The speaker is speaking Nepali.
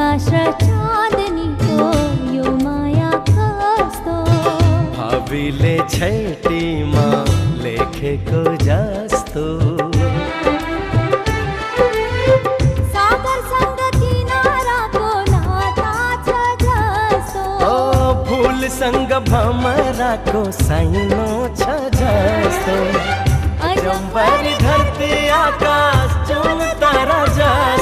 आकाश र चाँदनीको यो माया कस्तो भावीले छैटीमा लेखेको जस्तो सागरसँग किनाराको नाता छ जस्तो फूलसँग भमराको साइनो छ जस्तो अजम्बर धरती आकाश चुन तारा जस्तो